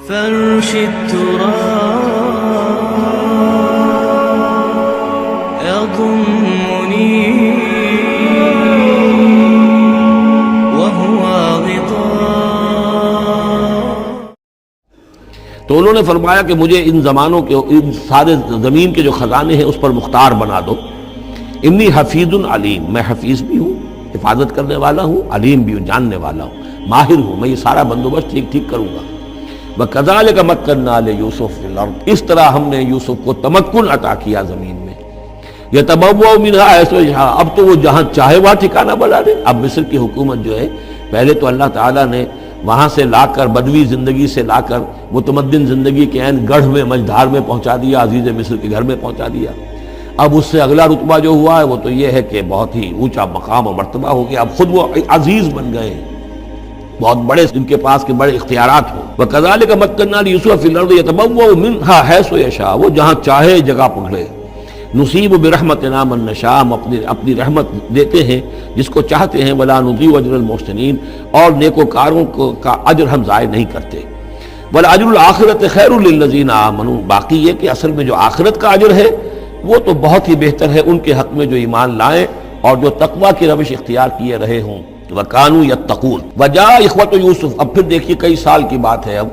فرش التراب يضمني وهو غطاء. تو انہوں نے فرمایا کہ مجھے ان زمانوں کے، ان سارے زمین کے جو خزانے ہیں اس پر مختار بنا دو. انی حفیظ علیم، میں حفیظ بھی ہوں، حفاظت کرنے والا ہوں، علیم بھی ہوں، جاننے والا ہوں، ماہر ہوں، میں یہ سارا بندوبست ٹھیک کروں گا. وَكَذَلِكَ مَكَّنَّا لِيُوسُفَ فِي الْأَرْضِ، اس طرح ہم نے یوسف کو تمکن عطا کیا زمین میں. يَتَبَوَّأُ مِنْهَا حَيْثُ يَشَاءُ، اب تو وہ جہاں چاہے وہاں ٹھکانہ بنا دے. اب مصر کی حکومت جو ہے، پہلے تو اللہ تعالیٰ نے وہاں سے لا کر، بدوی زندگی سے لا کر متمدن زندگی کے عین گڑھ میں، مجدھار میں پہنچا دیا، عزیز مصر کے گھر میں پہنچا دیا. اب اس سے اگلا رتبہ جو ہوا ہے وہ تو یہ ہے کہ بہت ہی اونچا مقام و مرتبہ ہو گیا. اب خود وہ عزیز بن گئے ہیں، بہت بڑے ان کے پاس کے بڑے اختیارات ہوں. وَكَذَلِكَ مَكَّنَّا لِيُوسُفَ فِي الْأَرْضِ يَتَبَوَّأُ مِنْهَا حَيْثُ يَشَاءُ، وہ جہاں چاہے جگہ پکڑے. نصیب برحمتنا من نشاء، ہم اپنی رحمت دیتے ہیں جس کو چاہتے ہیں. ولا نضيع اجر المحسنین، اور نیکوکاروں کا اجر ہم ضائع نہیں کرتے. والاجر الآخرۃ خیر للذین آمنوا، باقی یہ کہ اصل میں جو آخرت کا اجر ہے وہ تو بہت ہی بہتر ہے ان کے حق میں جو ایمان لائیں اور جو تقوی کی روش اختیار کیے رہے ہوں. وَكَانُوا يَتَّقُونَ. وَجَاءَ إِخْوَةُ يُوسُف، اب پھر دیکھیے کئی سال کی بات ہے، اب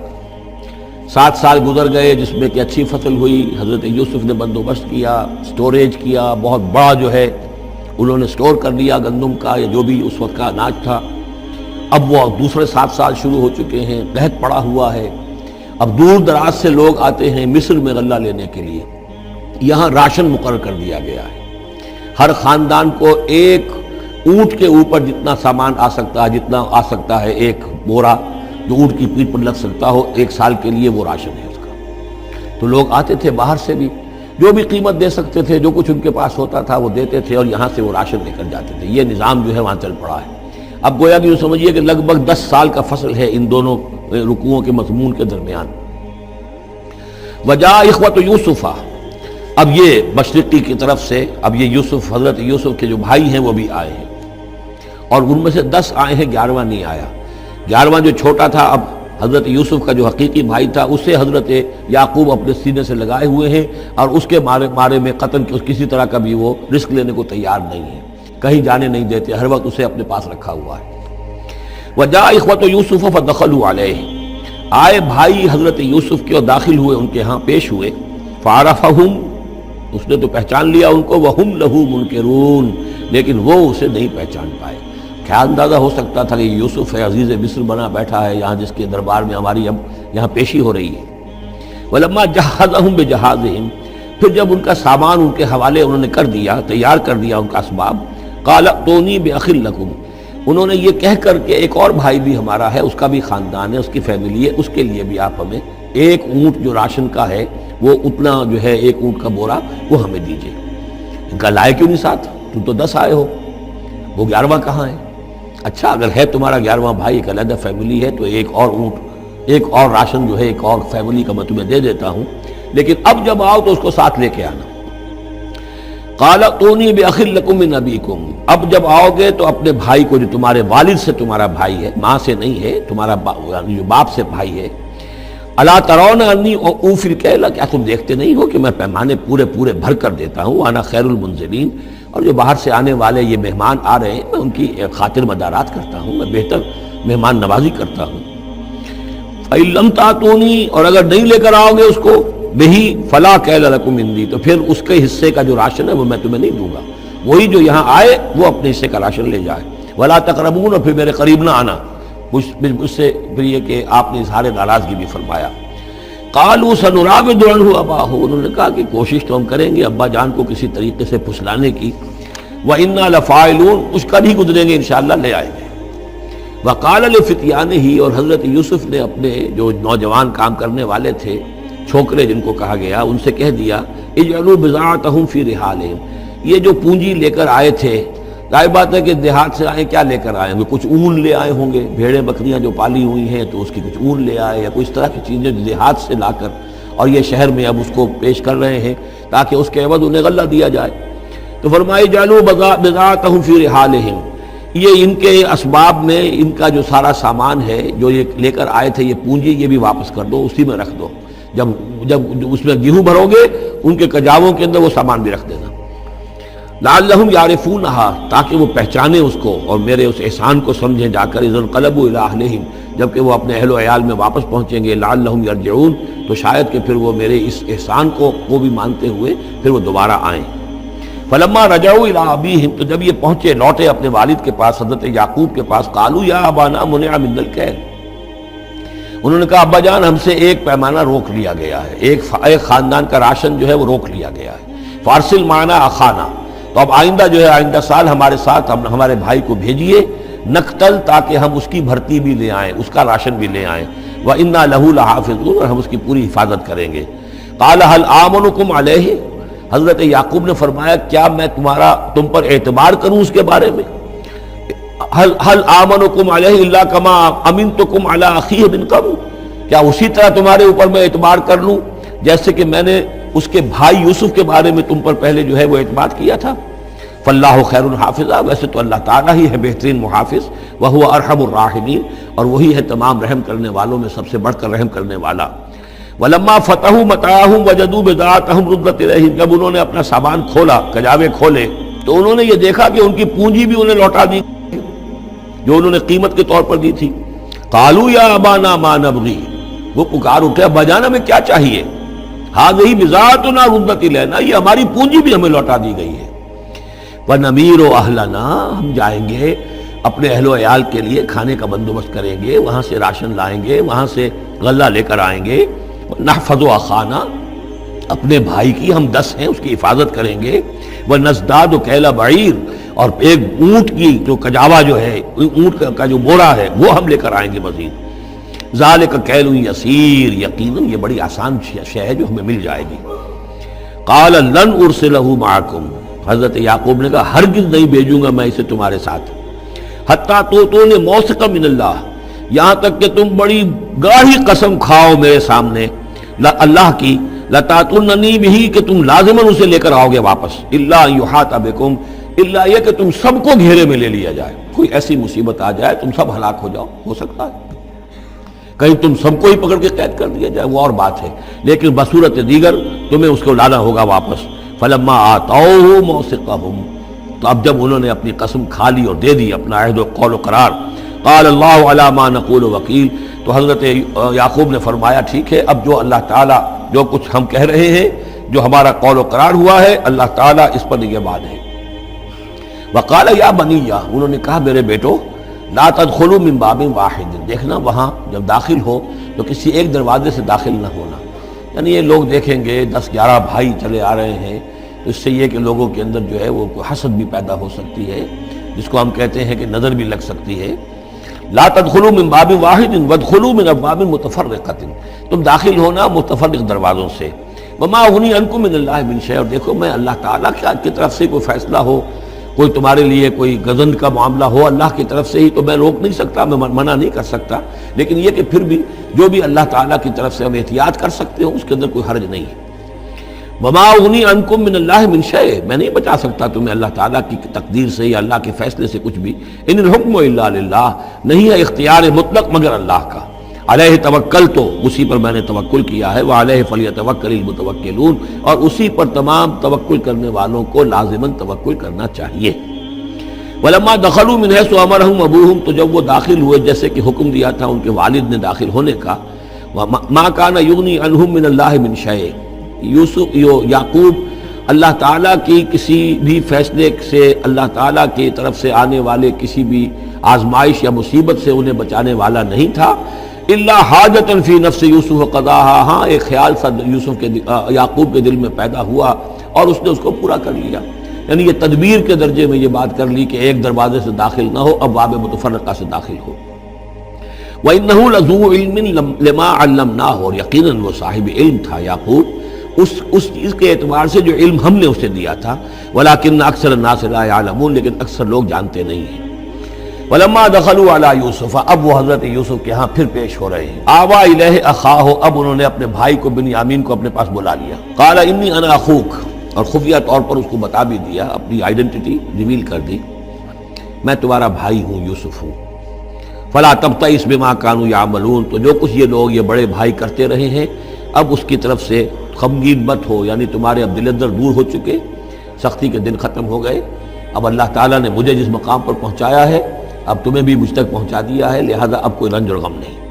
7 سال گزر گئے جس میں کہ اچھی فصل ہوئی. حضرت یوسف نے بندوبست کیا، سٹوریج کیا، بہت بڑا جو ہے انہوں نے سٹور کر لیا گندم کا یا جو بھی اس وقت کا اناج تھا. اب وہ دوسرے 7 سال شروع ہو چکے ہیں، قحط پڑا ہوا ہے. اب دور دراز سے لوگ آتے ہیں مصر میں غلہ لینے کے لیے. یہاں راشن مقرر کر دیا گیا ہے، ہر خاندان کو ایک اونٹ کے اوپر جتنا سامان آ سکتا ہے، جتنا آ سکتا ہے ایک بورا جو اونٹ کی پیٹھ پر لگ سکتا ہو، 1 سال کے لیے وہ راشن ہے اس کا. تو لوگ آتے تھے باہر سے بھی، جو بھی قیمت دے سکتے تھے، جو کچھ ان کے پاس ہوتا تھا وہ دیتے تھے اور یہاں سے وہ راشن لے کر جاتے تھے. یہ نظام جو ہے وہاں چل پڑا ہے. اب گویا کہ یہ سمجھیے کہ لگ بھگ 10 سال کا فصل ہے ان دونوں رکوعوں کے مضمون کے درمیان. وجاء اخوۃ یوسف، اب یہ مشرقی کی طرف سے اب یہ یوسف، حضرت یوسف کے جو بھائی ہیں وہ بھی آئے ہیں، اور ان میں سے 10 آئے ہیں، 11واں نہیں آیا. 11واں جو چھوٹا تھا، اب حضرت یوسف کا جو حقیقی بھائی تھا اسے حضرت یعقوب اپنے سینے سے لگائے ہوئے ہیں، اور اس کے بارے میں قطعاً کسی طرح کا بھی وہ رسک لینے کو تیار نہیں ہے، کہیں جانے نہیں دیتے، ہر وقت اسے اپنے پاس رکھا ہوا ہے. وجاء اخوۃ یوسف فدخلوا علیہ، آئے بھائی حضرت یوسف کے اور داخل ہوئے ان کے ہاں، پیش ہوئے. فعرفہم، اس نے تو پہچان لیا ان کو. وہم لہ منکرون، لیکن وہ اسے نہیں پہچان پائے. کیا اندازہ ہو سکتا تھا کہ یوسف ہے، عزیز مصر بنا بیٹھا ہے یہاں، جس کے دربار میں ہماری اب یہاں پیشی ہو رہی ہے. ولما جہزہم بجہازہم، پھر جب ان کا سامان ان کے حوالے انہوں نے کر دیا، تیار کر دیا ان کا اسباب. قال ائتونی باخ لکم، انہوں نے یہ کہہ کر کہ ایک اور بھائی بھی ہمارا ہے، اس کا بھی خاندان ہے، اس کی فیملی ہے، اس کے لیے بھی آپ ہمیں ایک اونٹ جو راشن کا ہے وہ اتنا جو ہے، ایک اونٹ کا بورا وہ ہمیں دیجیے. ان کا لائے کیوں نہیں ساتھ؟ تم تو 10 آئے ہو، وہ 11واں کہاں ہے؟ اچھا اگر ہے تمہارا 11واں بھائی، ایک علیحدہ فیملی ہے، تو ایک اور اونٹ، ایک اور راشن جو ہے ایک اور فیملی کا میں تمہیں دے دیتا ہوں، لیکن اب جب آؤ تو اس کو ساتھ لے کے آنا. قال ائتونی باخ لکم من ابیکم، اب جب آؤ گے تو اپنے بھائی کو جو تمہارے والد سے تمہارا بھائی ہے، ماں سے نہیں ہے، تمہارا جو باپ سے بھائی ہے. الا ترون انی اوفی الکیل، کیا تم دیکھتے نہیں ہو کہ میں پیمانے پورے بھر کر دیتا ہوں. وانا خیر المنزلین، اور جو باہر سے آنے والے یہ مہمان آ رہے ہیں میں ان کی خاطر مدارات کرتا ہوں، میں بہتر مہمان نوازی کرتا ہوں. فإن لم تأتونی، اور اگر نہیں لے کر آؤ گے اس کو، بہی فلا کیل لکم عندی، تو پھر اس کے حصے کا جو راشن ہے وہ میں تمہیں نہیں دوں گا. وہی جو یہاں آئے وہ اپنے حصے کا راشن لے جائے. ولا تقربون، اور پھر میرے قریب نہ آنا. مجھ سے پھر یہ کہ آپ نے اظہار ناراضگی بھی فرمایا. قالوا سنراود عنہ اباہ، انہوں نے کہا کہ کوشش تو ہم کریں گے ابا جان کو کسی طریقے سے پھسلانے کی. وَإِنَّا لَفَاعِلُونَ، کچھ کر ہی گزریں گے انشاءاللہ، لے آئیں گے. وَقَالَ لِفِتْيَانِهِ، اور حضرت یوسف نے اپنے جو نوجوان کام کرنے والے تھے، چھوکرے جن کو کہا گیا، ان سے کہہ دیا اجعلوا بضاعتهم فی رحالہم، یہ جو پونجی لے کر آئے تھے، ظاہر بات ہے کہ دیہات سے آئے، کیا لے کر آئے ہوں گے؟ کچھ اون لے آئے ہوں گے، بھیڑیں بکریاں جو پالی ہوئی ہیں تو اس کی کچھ اون لے آئے، یا کوئی اس طرح کی چیزیں دیہات سے لا کر، اور یہ شہر میں اب اس کو پیش کر رہے ہیں تاکہ اس کے عوض انہیں غلہ دیا جائے. تو فرمائی جعلوا بضاعتهم فی رحالہم، یہ ان کے اسباب میں ان کا جو سارا سامان ہے جو یہ لے کر آئے تھے، یہ پونجی، یہ بھی واپس کر دو، اسی میں رکھ دو، جب اس میں گیہوں بھرو گے ان کے کجاووں کے اندر وہ سامان بھی رکھ دینا۔ لعلہم یعرفونہا، تاکہ وہ پہچانیں اس کو اور میرے اس احسان کو سمجھیں جا کر، اذا انقلبوا الی اہلہم، جبکہ وہ اپنے اہل و عیال میں واپس پہنچیں گے، لعلہم یرجعون، تو شاید کہ پھر وہ میرے اس احسان کو بھی مانتے ہوئے پھر وہ دوبارہ آئیں۔ فلما رجعوا الی ابیہم، تو جب یہ پہنچے لوٹے اپنے والد کے پاس، حضرت یعقوب کے پاس، قالوا یا ابانا منع منا الکیل، انہوں نے کہا ابا جان ہم سے ایک پیمانہ روک لیا گیا ہے، ایک خاندان کا راشن جو ہے وہ روک لیا گیا ہے، فارسل معنا اخانا، تو اب آئندہ جو ہے آئندہ سال ہمارے ساتھ ہمارے بھائی کو بھیجیے، نقتل، تاکہ ہم اس کی بھرتی بھی لے آئیں، اس کا راشن بھی لے آئیں، وَإِنَّا لَهُ لَحَافِظُونَ، اور ہم اس کی پوری حفاظت کریں گے۔ قَالَ هَلْ آمَنُكُمْ عَلَيْهِ، حضرت یعقوب نے فرمایا کیا میں تم پر اعتبار کروں اس کے بارے میں؟ هَلْ آمَنُكُمْ عَلَيْهِ إِلَّا كَمَا أَمِنْتُكُمْ عَلَىٰ أَخِيهِ مِنْ قَبْلُ، کیا اسی طرح تمہارے اوپر میں اعتبار کر لوں جیسے کہ میں نے اس کے بھائی یوسف کے بارے میں تم پر پہلے جو ہے وہ اعتماد کیا تھا؟ فاللہ خیر حافظہ، ویسے تو اللہ تعالیٰ ہی ہے بہترین محافظ، وہو ارحم الراحمین، اور وہی ہے تمام رحم کرنے والوں میں سب سے بڑھ کر رحم کرنے والا۔ ولما فتحوا متاعهم وجدوا بضاعتهم ردت الیہم، جب انہوں نے اپنا سامان کھولا، کجاوے کھولے، تو انہوں نے یہ دیکھا کہ ان کی پونجی بھی انہیں لوٹا دی جو انہوں نے قیمت کے طور پر دی تھی۔ قالوا یا ابانا ما نبغی، وہ پکار اٹھے ابا جان ہمیں کیا چاہیے؟ ہذہ بضاعتنا ردت الینا، یہ ہماری پونجی بھی ہمیں لوٹا دی گئی ہے۔ وَنَمِيرُ أَهْلَنَا، ہم جائیں گے اپنے اہل و عیال کے لیے کھانے کا بندوبست کریں گے، وہاں سے راشن لائیں گے، وہاں سے غلہ لے کر آئیں گے۔ نحفظ أَخَانَا، اپنے بھائی کی ہم 10 ہیں اس کی حفاظت کریں گے۔ وَنَزْدَادُ كَيْلَ بَعِيرٍ، اور ایک اونٹ کی جو کجاوا جو ہے، اونٹ کا جو بورا ہے وہ ہم لے کر آئیں گے مزید۔ ذَلِكَ كَيْلٌ يَسِيرٌ، یقیناً یہ بڑی آسان شے ہے جو ہمیں مل جائے گی۔ قَالَ لَنْ أُرْسِلَهُ مَعَكُمْ، حضرت یعقوب نے کہا ہرگز نہیں بھیجوں گا میں اسے تمہارے ساتھ، حتیٰ تو نے موثقا من اللہ، یہاں تک کہ تم بڑی گاڑی قسم کھاؤ میرے سامنے اللہ کی، لتاتوننی بہ، کہ تم لازماً اسے لے کر آؤ گے واپس، الا ان یحاط بکم، الا یہ کہ تم سب کو گھیرے میں لے لیا جائے، کوئی ایسی مصیبت آ جائے تم سب ہلاک ہو جاؤ، ہو سکتا ہے کہیں تم سب کو ہی پکڑ کے قید کر دیا جائے، وہ اور بات ہے، لیکن بصورت دیگر تمہیں اس کو لانا ہوگا واپس۔ فلما آتوہ موثقہم، تو اب جب انہوں نے اپنی قسم کھا لی اور دے دی اپنا عہد و قول و قرار، قال اللہ علی ما نقول وکیل، تو حضرت یعقوب نے فرمایا ٹھیک ہے، اب جو اللہ تعالیٰ جو کچھ ہم کہہ رہے ہیں، جو ہمارا قول و قرار ہوا ہے، اللہ تعالیٰ اس پر نگہبان ہے۔ وقال یا بنیہ، انہوں نے کہا میرے بیٹو، لا تدخلوا من باب واحد، دیکھنا وہاں جب داخل ہو تو کسی ایک دروازے سے داخل نہ ہونا، یعنی یہ لوگ دیکھیں گے 10-11 بھائی چلے آ رہے ہیں، تو اس سے یہ کہ لوگوں کے اندر جو ہے وہ حسد بھی پیدا ہو سکتی ہے، جس کو ہم کہتے ہیں کہ نظر بھی لگ سکتی ہے۔ لا تدخلوا من باب واحد وادخلوا من ابواب متفرقۃ، تم داخل ہونا متفرق دروازوں سے۔ وما اغنی عنکم من اللہ من شیء، اور دیکھو میں اللہ تعالیٰ کی طرف سے کوئی فیصلہ ہو، کوئی تمہارے لیے کوئی گزند کا معاملہ ہو اللہ کی طرف سے ہی، تو میں روک نہیں سکتا، میں منع نہیں کر سکتا، لیکن یہ کہ پھر بھی جو بھی اللہ تعالیٰ کی طرف سے ہم احتیاط کر سکتے ہو اس کے اندر کوئی حرج نہیں ہے۔ وما اغنی عنکم من اللہ من شیء، میں نہیں بچا سکتا تمہیں اللہ تعالیٰ کی تقدیر سے یا اللہ کے فیصلے سے کچھ بھی۔ ان الحکم الا للہ، نہیں ہے اختیار مطلق مگر اللہ کا۔ علیہ توکل، تو اسی پر میں نے توکل کیا ہے، وعلیہ فلیتوکل المتوکلون، اور اسی پر تمام توکل کرنے والوں کو لازماً توکل کرنا چاہیے۔ ولما دخلوا من حیث امرهم ابوهم، تو جب وہ داخل ہوئے جیسے کہ حکم دیا تھا ان کے والد نے داخل ہونے کا، ما کان یغنی عنہم من اللہ من شیء، یعقوب اللہ تعالیٰ کی کسی بھی فیصلے سے، اللہ تعالیٰ کی طرف سے آنے والے کسی بھی آزمائش یا مصیبت سے انہیں بچانے والا نہیں تھا، الا حاجۃ فی نفس یوسف قضاها، ہاں ایک خیال سا یوسف کے یعقوب کے دل میں پیدا ہوا اور اس نے اس کو پورا کر لیا، یعنی یہ تدبیر کے درجے میں یہ بات کر لی کہ ایک دروازے سے داخل نہ ہو، اب باب متفرقہ سے داخل ہو۔ وَإِنَّهُ لَذُو عِلْمٍ لِمَا عَلَّمْنَاهُ، اور یقیناً وہ صاحب علم تھا یعقوب اس چیز کے اعتبار سے جو علم ہم نے اسے دیا تھا، وَلَكِنَّ أَكْثَرَ النَّاسِ لَا يَعْلَمُونَ، لیکن اکثر لوگ جانتے نہیں ہیں۔ وَلَمَّا دَخَلُوا عَلَى يُوسُفَ، اب وہ حضرت یوسف کے ہاں پھر پیش ہو رہے ہیں۔ آوَى إِلَيْهِ أَخَاهُ، اب انہوں نے اپنے بھائی کو بنیامین کو اپنے پاس بلا لیا۔ قَالَ إِنِّي أَنَا أَخُوكَ، اور خفیہ طور پر اس کو بتا بھی دیا، اپنی آئیڈینٹی ریویل کر دی۔ میں تمہارا بھائی ہوں، یوسف ہوں۔ فلا تبتئس بما كانوا يعملون، تو جو کچھ یہ لوگ یہ بڑے بھائی کرتے رہے ہیں اب اس کی طرف سے غمگین مت ہو، یعنی تمہارے اب دل اندر دور ہو چکے، سختی کے دن ختم ہو گئے، اب اللہ تعالیٰ نے مجھے جس مقام پر پہنچایا ہے اب تمہیں بھی مجھ تک پہنچا دیا ہے، لہذا اب کوئی رنج اور غم نہیں۔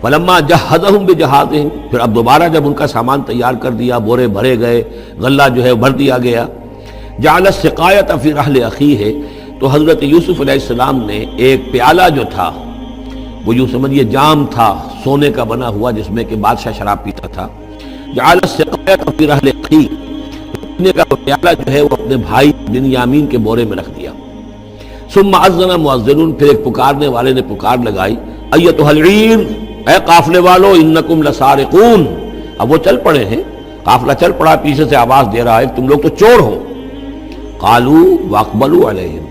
فلما جہزہم بجہازہم، پھر اب دوبارہ جب ان کا سامان تیار کر دیا، بورے بھرے گئے، غلہ جو ہے بھر دیا گیا، جعل السقایۃ فی رحل اخیہ، تو حضرت یوسف علیہ السلام نے ایک پیالہ جو تھا، وہ یوں سمجھیے جام تھا سونے کا بنا ہوا جس میں کہ بادشاہ شراب پیتا تھا، جعل السقایۃ فی رحل اخیہ، پینے کا پیالہ جو ہے وہ اپنے بھائی بنیامین کے بورے میں رکھ دیا۔ ثم اذن مؤذن، پھر ایک پکارنے والے نے پکار لگائی، ایتھا العیر، اے قافلے والو، انکم لسارقون، اب وہ چل پڑے ہیں، قافلہ چل پڑا، پیچھے سے آواز دے رہا ہے تم لوگ تو چور ہو۔ قالوا واقبلوا علیہم،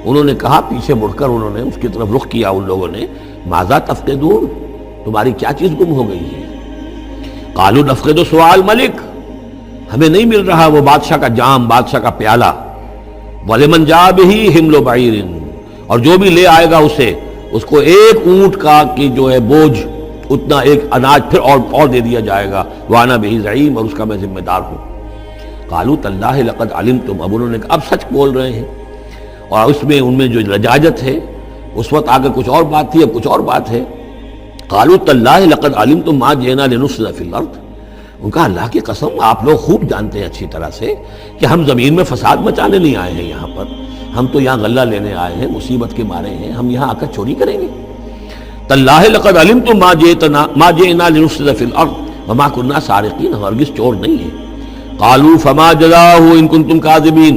انہوں نے کہا، پیچھے مڑ کر انہوں نے اس کی طرف رخ کیا ان لوگوں نے، ماذا تفقدون، تمہاری کیا چیز گم ہو گئی ہے؟ قالوا نفقد سؤال ملک، ہمیں نہیں مل رہا وہ بادشاہ کا جام، بادشاہ کا پیالہ، وَلِمَنْ جَاءَ بِهِ حِمْلُ بَعِيرٍ، اور جو بھی لے آئے گا اسے، اس کو ایک اونٹ کا کی جو ہے بوجھ، اتنا ایک اناج پھر اور دے دیا جائے گا، وَأَنَا بِهِ زَعِيمٌ، اور اس کا میں ذمہ دار ہوں۔ قَالُوا تَاللَّهِ لَقَدْ عَلِمْتُمْ، اب انہوں نے اب سچ بول رہے ہیں، اور اس میں ان میں جو لجاجت ہے، اس وقت آگے کچھ اور بات تھی اب کچھ اور بات ہے۔ قَالُوا تَاللَّهِ لَقَدْ عَلِمْتُمْ مَا جِئْنَا لِنُفْسِدَ فِي الْأَرْضِ، ان کا اللہ کی قسم آپ لوگ خوب جانتے ہیں اچھی طرح سے کہ ہم زمین میں فساد مچانے نہیں آئے ہیں، یہاں پر ہم تو یہاں غلہ لینے آئے ہیں، مصیبت کے مارے ہیں، ہم یہاں آ کر چوری کریں گے؟ تاللہ لقد علمتم ما جئنا لنفسد فی الارض وما كنا سارقین، ہم ہرگز چور نہیں ہیں۔ قالوا فما جزاؤہ ان کنتم کاذبین،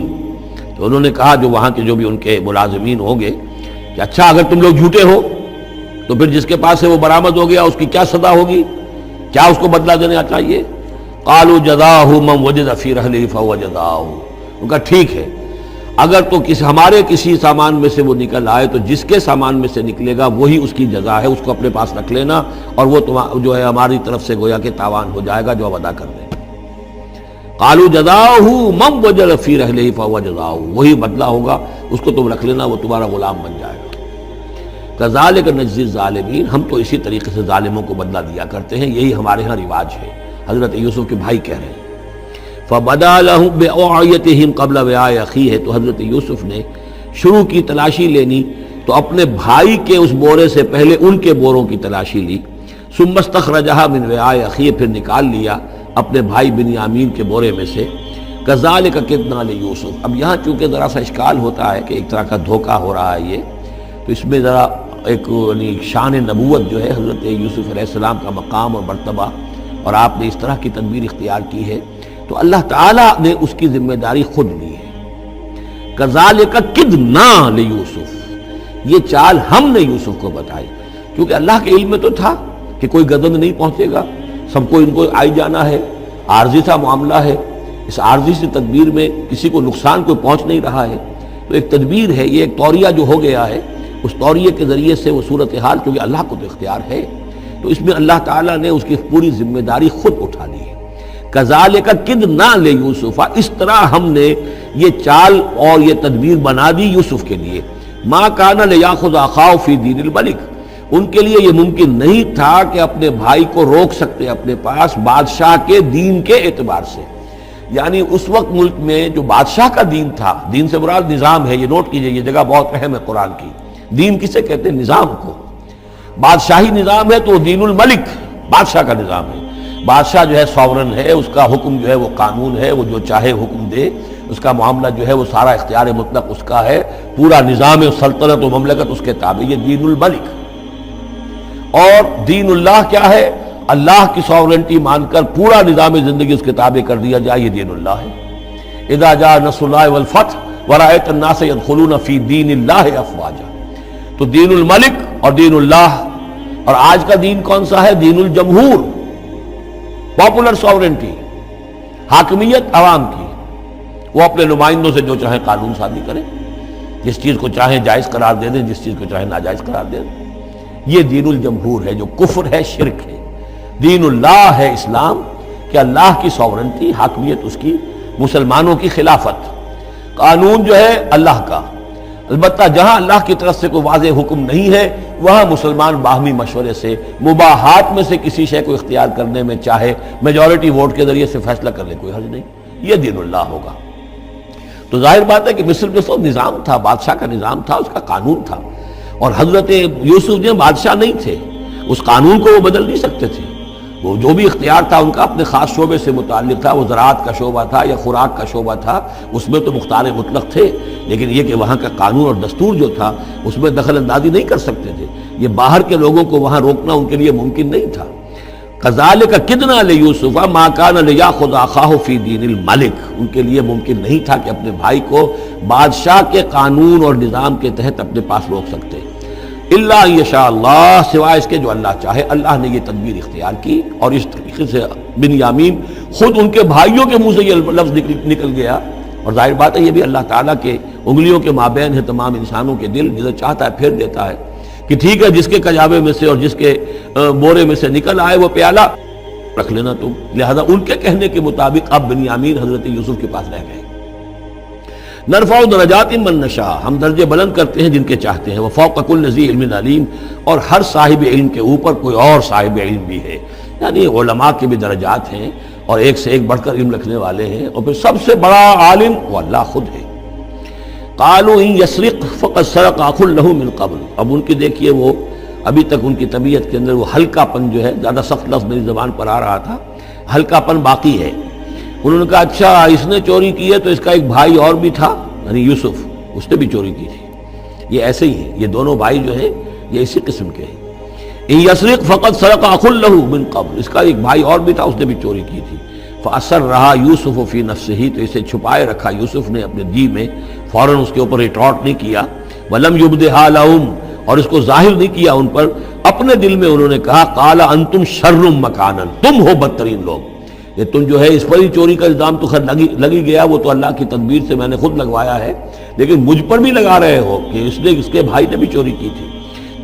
تو انہوں نے کہا جو وہاں کے جو بھی ان کے ملازمین ہوں گے کہ اچھا اگر تم لوگ جھوٹے ہو تو پھر جس کے پاس سے وہ برآمد ہو گیا اس کی کیا سزا ہوگی، کیا اس کو بدلہ دینا چاہیے؟ قالوا جزاؤہ من وجد فی رحلہ فہو جزاؤہ، ان کا ٹھیک ہے اگر تو ہمارے کسی سامان میں سے وہ نکل آئے تو جس کے سامان میں سے نکلے گا وہی اس کی جزا ہے، اس کو اپنے پاس رکھ لینا، اور وہ جو ہے ہماری طرف سے گویا کہ تاوان ہو جائے گا جو اب ادا کر دیں۔ قالوا جزاؤہ من وجد فی رحلہ فہو جزاؤہ، وہی بدلہ ہوگا، اس کو تم رکھ لینا، وہ تمہارا غلام بن جائے گا۔ کذالک نجزی الظالمین، ہم تو اسی طریقے سے ظالموں کو بدلہ دیا کرتے ہیں، یہی ہمارے ہاں رواج ہے۔ حضرت یوسف کے بھائی کہہ رہے ہیں فبدا لهم بأوعیتهم قبل وعاء اخیہ، تو حضرت یوسف نے شروع کی تلاشی لینی تو اپنے بھائی کے اس بورے سے پہلے ان کے بوروں کی تلاشی لی، ثم استخرجها من وعاء اخیہ، پھر نکال لیا اپنے بھائی بنیامین کے بورے میں سے۔ کذالک کدنا لیوسف، اب یہاں چونکہ ذرا سا اشکال ہوتا ہے کہ ایک طرح کا دھوکہ ہو رہا ہے یہ، تو اس میں ذرا ایک شان نبوت جو ہے حضرت یوسف علیہ السلام کا مقام اور مرتبہ، اور آپ نے اس طرح کی تدبیر اختیار کی ہے تو اللہ تعالیٰ نے اس کی ذمہ داری خود لی ہے۔ کذالک کدنا لیوسف، یہ چال ہم نے یوسف کو بتائی، کیونکہ اللہ کے علم میں تو تھا کہ کوئی گزند نہیں پہنچے گا، سب کو ان کو آئی جانا ہے، عارضی سا معاملہ ہے، اس عارضی سے تدبیر میں کسی کو نقصان کوئی پہنچ نہیں رہا ہے، تو ایک تدبیر ہے، یہ ایک توریہ جو ہو گیا ہے، اس توریے کے ذریعے سے وہ صورتحال، کیونکہ اللہ کو تو اختیار ہے، تو اس میں اللہ تعالیٰ نے اس کی پوری ذمہ داری خود اٹھا لی ہے۔ کذالک کدنا لیوسف، اس طرح ہم نے یہ چال اور یہ تدبیر بنا دی یوسف کے لیے۔ ما کان لیاخذ اخاہ فی دین الملک، ان کے لیے یہ ممکن نہیں تھا کہ اپنے بھائی کو روک سکتے اپنے پاس بادشاہ کے دین کے اعتبار سے، یعنی اس وقت ملک میں جو بادشاہ کا دین تھا، دین سے مراد نظام ہے، یہ نوٹ کیجئے، یہ جگہ بہت اہم ہے قرآن کی، دین کسے کہتے ہیں؟ نظام کو۔ بادشاہی نظام ہے تو دین الملک بادشاہ کا نظام ہے، بادشاہ جو ہے ساورن ہے، اس کا حکم جو ہے وہ قانون ہے، وہ جو چاہے حکم دے، اس کا معاملہ جو ہے وہ سارا اختیار مطلق اس کا ہے، پورا نظام سلطنت و مملکت اس کے تابع، یہ دین الملک۔ اور دین اللہ کیا ہے؟ اللہ کی ساورنٹی مان کر پورا نظام زندگی اس کے تابع کر دیا جائے، یہ دین اللہ ہے۔ اذا جاء نصر اللہ والفتح ورأیت الناس يدخلون فی دین اللہ افواجا، تو دین الملک اور دین اللہ، اور آج کا دین کون سا ہے؟ دین الجمہور، پاپولر ساورنٹی، حاکمیت عوام کی، وہ اپنے نمائندوں سے جو چاہیں قانون سازی کریں، جس چیز کو چاہیں جائز قرار دے دیں، جس چیز کو چاہیں ناجائز قرار دے دیں، یہ دین الجمہور ہے جو کفر ہے، شرک ہے۔ دین اللہ ہے اسلام، کہ اللہ کی ساورنٹی، حاکمیت اس کی، مسلمانوں کی خلافت، قانون جو ہے اللہ کا، البتہ جہاں اللہ کی طرف سے کوئی واضح حکم نہیں ہے وہاں مسلمان باہمی مشورے سے مباحات میں سے کسی شے کو اختیار کرنے میں چاہے میجورٹی ووٹ کے ذریعے سے فیصلہ کر لے، کوئی حرج نہیں، یہ دین اللہ ہوگا۔ تو ظاہر بات ہے کہ مصر میں تو نظام تھا، بادشاہ کا نظام تھا، اس کا قانون تھا، اور حضرت یوسف جو بادشاہ نہیں تھے، اس قانون کو وہ بدل نہیں سکتے تھے۔ وہ جو بھی اختیار تھا ان کا اپنے خاص شعبے سے متعلق تھا، وہ زراعت کا شعبہ تھا یا خوراک کا شعبہ تھا، اس میں تو مختار مطلق تھے، لیکن یہ کہ وہاں کا قانون اور دستور جو تھا اس میں دخل اندازی نہیں کر سکتے تھے۔ یہ باہر کے لوگوں کو وہاں روکنا ان کے لیے ممکن نہیں تھا۔ کذالک کدنا لیوسف ما کان لیاخذ اخاہ فی دین الملک، ان کے لیے ممکن نہیں تھا کہ اپنے بھائی کو بادشاہ کے قانون اور نظام کے تحت اپنے پاس روک سکتے، الا یشاء اللہ، سوائے اس کے جو اللہ چاہے۔ اللہ نے یہ تدبیر اختیار کی، اور اس طریقے سے بنیامین خود ان کے بھائیوں کے منہ سے یہ لفظ نکل گیا، اور ظاہر بات ہے یہ بھی اللہ تعالیٰ کے انگلیوں کے مابین ہے تمام انسانوں کے دل، جسے چاہتا ہے پھیر دیتا ہے کہ ٹھیک ہے جس کے کجاوے میں سے اور جس کے بورے میں سے نکل آئے وہ پیالہ رکھ لینا تم۔ لہذا ان کے کہنے کے مطابق اب بنیامین حضرت یوسف کے پاس رہ گئے۔ نرفع درجات من نشاء، ہم درجے بلند کرتے ہیں جن کے چاہتے ہیں، وفوق کل ذی علم علیم، اور ہر صاحب علم کے اوپر کوئی اور صاحب علم بھی ہے، یعنی علماء کے بھی درجات ہیں اور ایک سے ایک بڑھ کر علم رکھنے والے ہیں، اور پھر سب سے بڑا عالم وہ اللہ خود ہے۔ قالوا ان یسرق فقد سرق اخ له من قبل، اب ان کی دیکھیے وہ ابھی تک ان کی طبیعت کے اندر وہ ہلکا پن جو ہے، زیادہ سخت لفظ میری زبان پر آ رہا تھا، ہلکا پن باقی ہے۔ انہوں نے کہا اچھا اس نے چوری کی ہے تو اس کا ایک بھائی اور بھی تھا، یعنی یوسف، اس نے بھی چوری کی تھی۔ یہ ایسے ہی ہے، یہ دونوں بھائی جو ہیں یہ اسی قسم کے ہیں۔ ان یسرق فقد سرق اخ له من قبل، اس کا ایک بھائی اور بھی تھا، اس نے بھی چوری کی تھی۔ فأسرها یوسف فی نفسہ، تو اسے چھپائے رکھا یوسف نے اپنے جی میں، فوراً اس کے اوپر ریٹارٹ نہیں کیا۔ ولم یبدھا لهم، اور اس کو ظاہر نہیں کیا ان پر، اپنے دل میں انہوں نے کہا قال انتم شر مکانا، تم ہو بدترین لوگ، یہ تم جو ہے اس پر ہی چوری کا الزام تو خیر لگی گیا، وہ تو اللہ کی تدبیر سے میں نے خود لگوایا ہے، لیکن مجھ پر بھی لگا رہے ہو کہ اس کے بھائی نے بھی چوری کی تھی،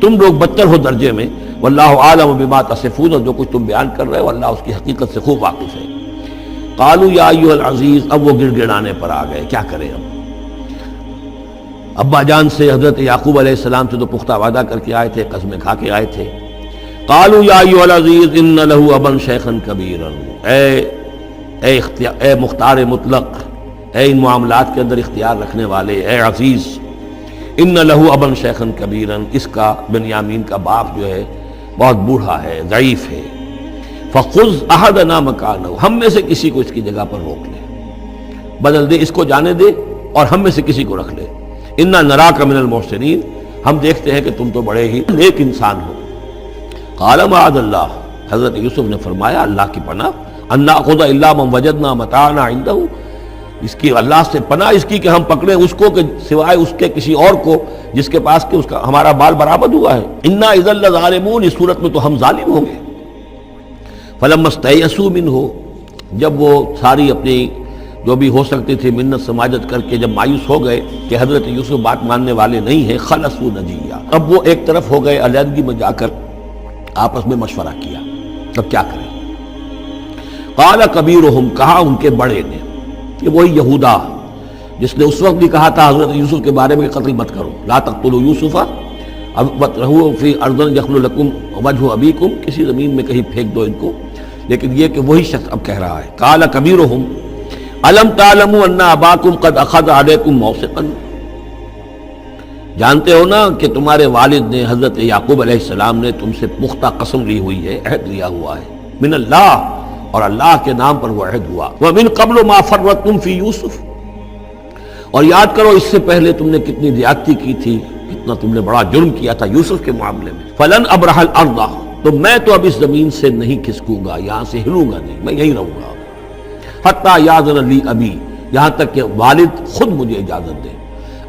تم لوگ بدتر ہو درجے میں۔ واللہ عالم بما تصفون، اور جو کچھ تم بیان کر رہے ہو اللہ اس کی حقیقت سے خوب واقف ہے۔ قالوا یا ایھا العزیز، اب وہ گڑ گڑانے پر آ گئے، کیا کریں اب؟ ابا جان سے حضرت یعقوب علیہ السلام سے تو پختہ وعدہ کر کے آئے تھے، قسمیں کھا کے آئے تھے۔ قالوا یا ایھا العزیز ان له ابا شیخا کبیرا، اے مختار مطلق، اے ان معاملات کے اندر اختیار رکھنے والے، اے عزیز، ان له ابا شیخا کبیرا، اس کا بنیامین کا باپ جو ہے بہت بوڑھا ہے، ضعیف ہے۔ فخذ احدنا مکانہ، ہم میں سے کسی کو اس کی جگہ پر روک لے، بدل دے، اس کو جانے دے اور ہم میں سے کسی کو رکھ لے۔ انا نراک من المحسنین، ہم دیکھتے ہیں کہ تم تو بڑے ہی نیک انسان ہو۔ قال معاذ اللہ، حضرت یوسف نے فرمایا اللہ کی پناہ، ان ناخذ الا من وجدنا متاعنا عنده، اس کی اللہ سے پناہ اس کی کہ ہم پکڑیں اس کو کہ سوائے اس کے کسی اور کو جس کے پاس کہ اس کا ہمارا بال برآمد ہوا ہے۔ انا اذا لظالمون، اس صورت میں تو ہم ظالم ہوں گے۔ فلما استيئسوا منه، جب وہ ساری اپنی جو بھی ہو سکتی تھی منت سماجت کر کے جب مایوس ہو گئے کہ حضرت یوسف بات ماننے والے نہیں ہیں، خلصوا نجیہ، اب وہ ایک طرف ہو گئے، علیحدگی میں جا کر آپس میں مشورہ کیا، تب کیا کریں؟ قال کبیرہم، کہا ان کے بڑے نے، کہ وہی یہودا جس نے اس وقت بھی کہا تھا حضرت یوسف کے بارے میں کہ قتل مت کرو، لا تقتلوا یوسف وَاطْرَحُوهُ فِي أَرْضٍ يَخْلُ لَكُمْ وَجْهُ أَبِيكُمْ، کسی زمین میں کہیں پھینک دو ان کو، لیکن یہ کہ وہی شخص اب کہہ رہا ہے قال کبیرہم أَلَمْ تَعْلَمُوا أَنَّ أَبَاكُمْ قَدْ أَخَذَ عَلَيْكُمْ مَوْثِقًا، جانتے ہو نا کہ تمہارے والد نے حضرت یعقوب علیہ السلام نے تم سے پختہ قسم لی ہوئی ہے، عہد لیا ہوا ہے، من اللہ، اور اللہ کے نام پر وہ عہد ہوا، وَمِن قَبْلُ مَا فَرَّطْتُمْ فِي يُوسُف، اور یاد کرو اس سے پہلے تم نے کتنی زیادتی کی تھی، کتنا تم نے بڑا جرم کیا تھا یوسف کے معاملے میں۔ فَلَنْ أَبْرَحَ الْأَرْضَ، تو میں تو اب اس زمین سے نہیں کھسکوں گا، یہاں سے ہلوں گا نہیں، میں یہیں رہوں گا، حتیٰ یأذن لی ابی، یہاں تک کہ والد خود مجھے اجازت دے،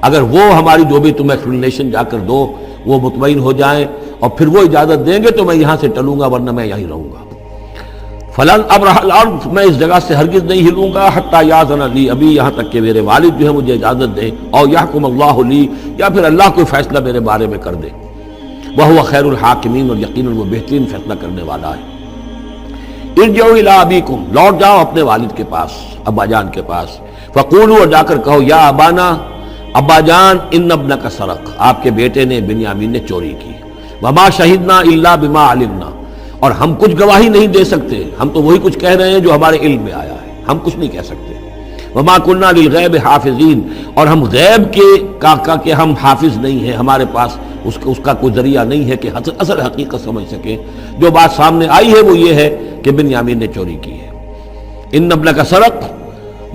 اگر وہ ہماری جو بھی تم ایکسپلینیشن جا کر دو وہ مطمئن ہو جائیں اور پھر وہ اجازت دیں گے تو میں یہاں سے ٹلوں گا، ورنہ میں یہیں رہوں گا۔ فلن ابرح الارض، میں اس جگہ سے ہرگز نہیں ہلوں گا، حتی یاذن لی ابی، یہاں تک کہ میرے والد جو ہے مجھے اجازت دیں، اور یحکم اللہ لی، یا پھر اللہ کوئی فیصلہ میرے بارے میں کر دے، وہو خیر الحاکمین، اور یقیناً وہ بہترین فیصلہ کرنے والا ہے۔ ارجعوا الی ابیکم، لوٹ جاؤ اپنے والد کے پاس، ابا جان کے پاس، فقولوا، اور جا کر کہو، یا ابانا، ابا جان ان ابنک سرق، آپ کے بیٹے نے بنیامین نے چوری کی، وما شہدنا الا بما علمنا، اور ہم کچھ گواہی نہیں دے سکتے، ہم تو وہی کچھ کہہ رہے ہیں جو ہمارے علم میں آیا ہے، ہم کچھ نہیں کہہ سکتے، وما کننا للغیب حافظین، اور ہم غیب کے ہم حافظ نہیں ہیں، ہمارے پاس اس کا کوئی ذریعہ نہیں ہے کہ اصل حقیقت سمجھ سکیں۔ جو بات سامنے آئی ہے وہ یہ ہے کہ بنیامین نے چوری کی ہے۔ ان ابنک سرق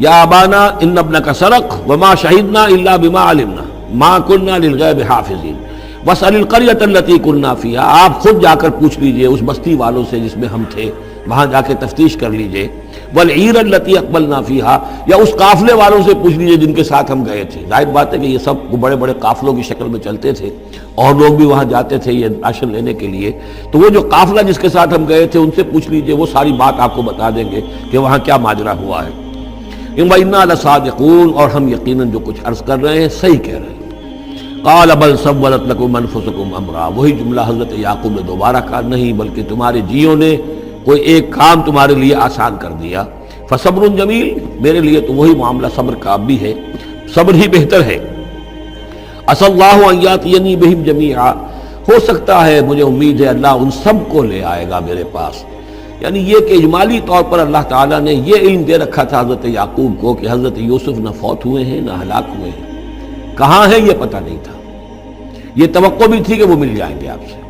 یا ابانا ان ابنک سرق وما شہدنا الا بما علمنا ما کننا للغیب حافظین واسأل القریۃ التی کننا فیہا، آپ خود جا کر پوچھ لیجئے اس بستی والوں سے جس میں ہم تھے، وہاں جا کے تفتیش کر لیجئے، والعیر التی اقبلنا فیہا، یا اس قافلے والوں سے پوچھ لیجئے جن کے ساتھ ہم گئے تھے۔ ظاہر بات ہے کہ یہ سب بڑے بڑے قافلوں کی شکل میں چلتے تھے اور لوگ بھی وہاں جاتے تھے یہ راشن لینے کے لیے، تو وہ جو قافلہ جس کے ساتھ ہم گئے تھے ان سے پوچھ لیجئے، وہ ساری بات آپ کو بتا دیں گے کہ وہاں کیا ماجرا ہوا ہے۔ وَإِنَّا لَصَادِقُونَ، اور ہم یقیناً جو کچھ عرض کر رہے ہیں صحیح کہہ رہے ہیں۔ قال بل سولت لكم انفسكم امرا، وہی جملہ حضرت یعقوب نے دوبارہ کہا، نہیں بلکہ تمہارے جیوں نے کوئی ایک کام تمہارے لیے آسان کر دیا، فصبر جمیل، میرے لیے تو وہی معاملہ صبر کا بھی ہے، صبر ہی بہتر ہے۔ عسى الله ان ياتيني بهم جميعا، ہو سکتا ہے، مجھے امید ہے اللہ ان سب کو لے آئے گا میرے پاس۔ یعنی یہ کہ اجمالی طور پر اللہ تعالیٰ نے یہ علم دے رکھا تھا حضرت یعقوب کو کہ حضرت یوسف نہ فوت ہوئے ہیں نہ ہلاک ہوئے ہیں، کہاں ہیں یہ پتہ نہیں تھا، یہ توقع بھی تھی کہ وہ مل جائیں گے آپ سے،